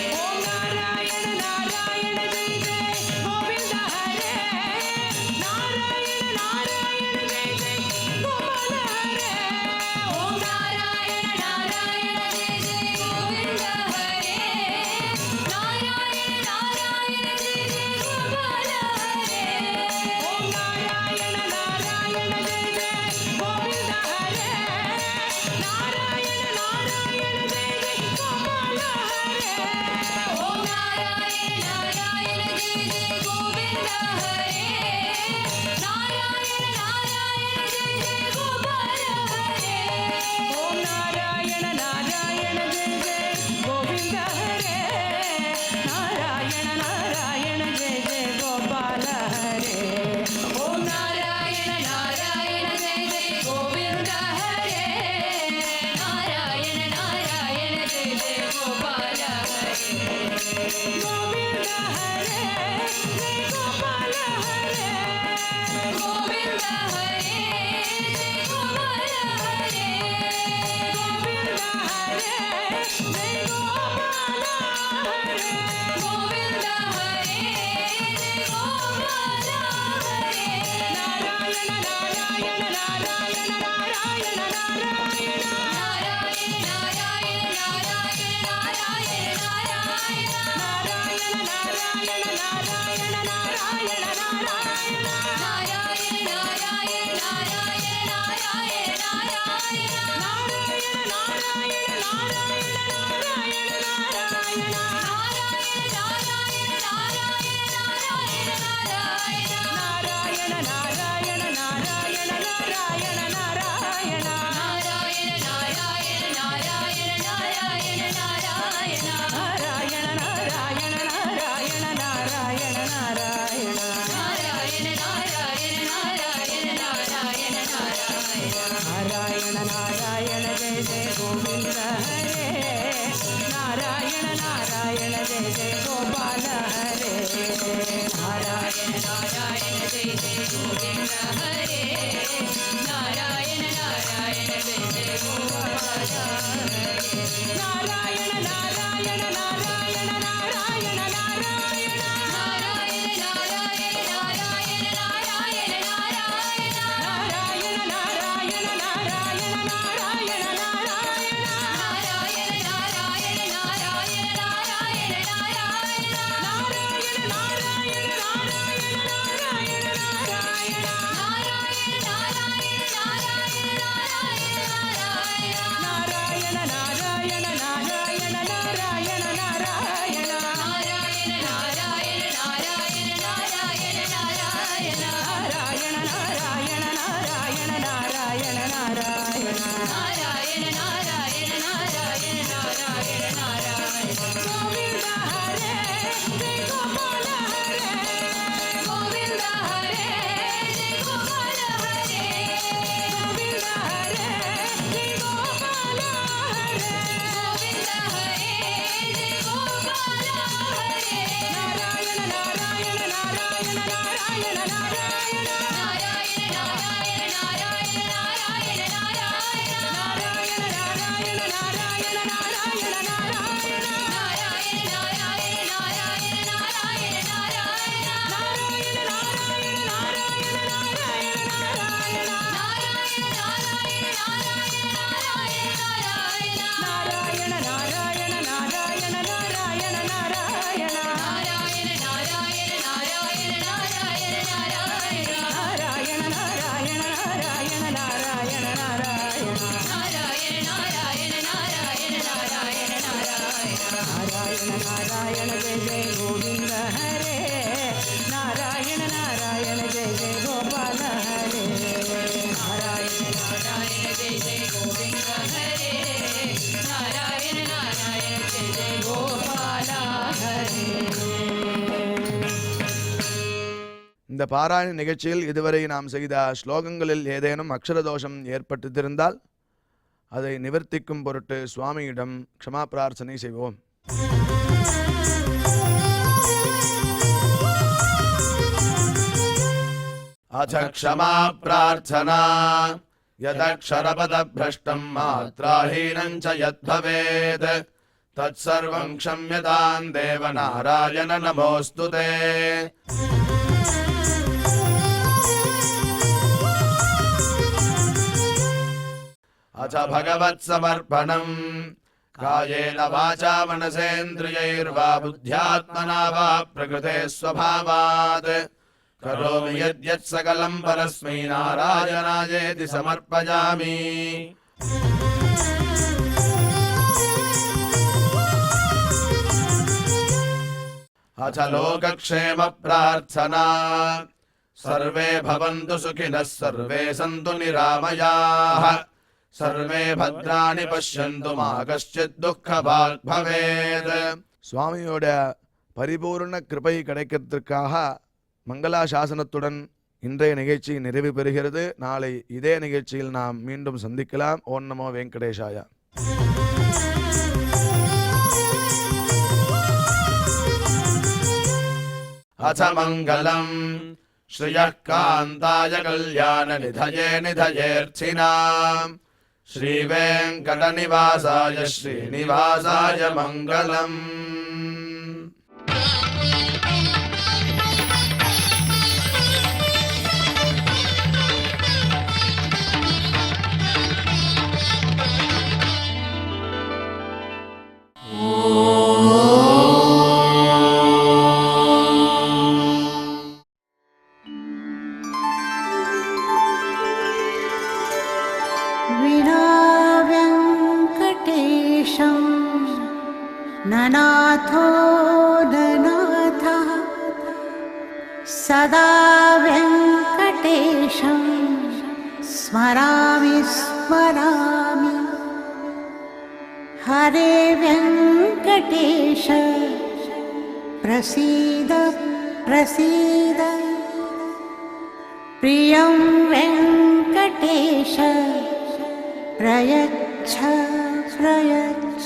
नारायण जय जय गोपाल हरे नारायण नारायण जय जय गोविंद हरे नारायण नारायण जय जय गोपाल हरे नारायण नारायण नारायण नारायण नारायण नारायण नारायण नारायण नारायण नारायण नारायण नारायण नारायण नारायण नारायण नारायण नारायण नारायण नारायण गोविंद हरे जय गोपाल हरे गोविंद हरे जय गोपाल हरे गोविंद हरे जय गोपाल हरे गोविंद हरे जय गोपाल हरे नारायण नारायण नारायण नारायण नारायण नारायण नारायण नारायण नारायण नारायण नारायण नारायण नारायण नारायण नारायण नारायण जय जय गोविंद हरे नारायण नारायण जय जय गोपाल हरे नारायण नारायण जय जय गोविंद हरे नारायण नारायण जय जय गोपाल हरे இந்த பாராயண நிகழ்ச்சியில் இதுவரை நாம் செய்த ஸ்லோகங்களில் ஏதேனும் அக்ஷர தோஷம் ஏற்பட்டிருந்தால் அதை நிவர்த்திக்கும் பொருட்டு சுவாமியிடம் க்ஷமா பிரார்த்தனை செய்வோம். अथ क्षमा प्रार्थना यदक्षरपदभ्रष्टं मात्राहीनं च यद्भवेत् तत्सर्वं क्षम्यतां देव नारायण नमोऽस्तु ते। अथ भगवत्समर्पणं कायेन वाचा मनसेन्द्रियैर्वा बुद्ध्यात्मना वा प्रकृते स्वभावात् करोमि यद्यत् सकलं परस्मै नारायणायेति समर्पयामि। अथ लोकक्षेम प्रार्थना सर्वे भवन्तु सुखिनः सर्वे सन्तु निरामयाः सर्वे भद्राणि पश्यन्तु मा कश्चित् दुःखभाग् भवेत्। சுவாமியோட பரிபூர்ண கிருபை கிடைக்கிறதுக்காக மங்களாசாசனத்துடன் இன்றைய நிகழ்ச்சி நிறைவு பெறுகிறது. நாளை இதே நிகழ்ச்சியில் நாம் மீண்டும் சந்திக்கலாம். ஓம் நமோ வெங்கடேஷாய. अथ मङ्गलम् श्रियः कान्ताय कल्याणनिधये निधयेऽर्थिनाम् श्रीवेङ्कटनिवासाय श्रीनिवासाय मङ्गलम्। वेङ्कटेशं ननाथो ननाथः सदा वेङ्कटेशं स्मरामि स्मरामि हरे वेङ्कटेश प्रसीद प्रसीद प्रियं वेङ्कटेश प्रयच्छ प्रयच्छ।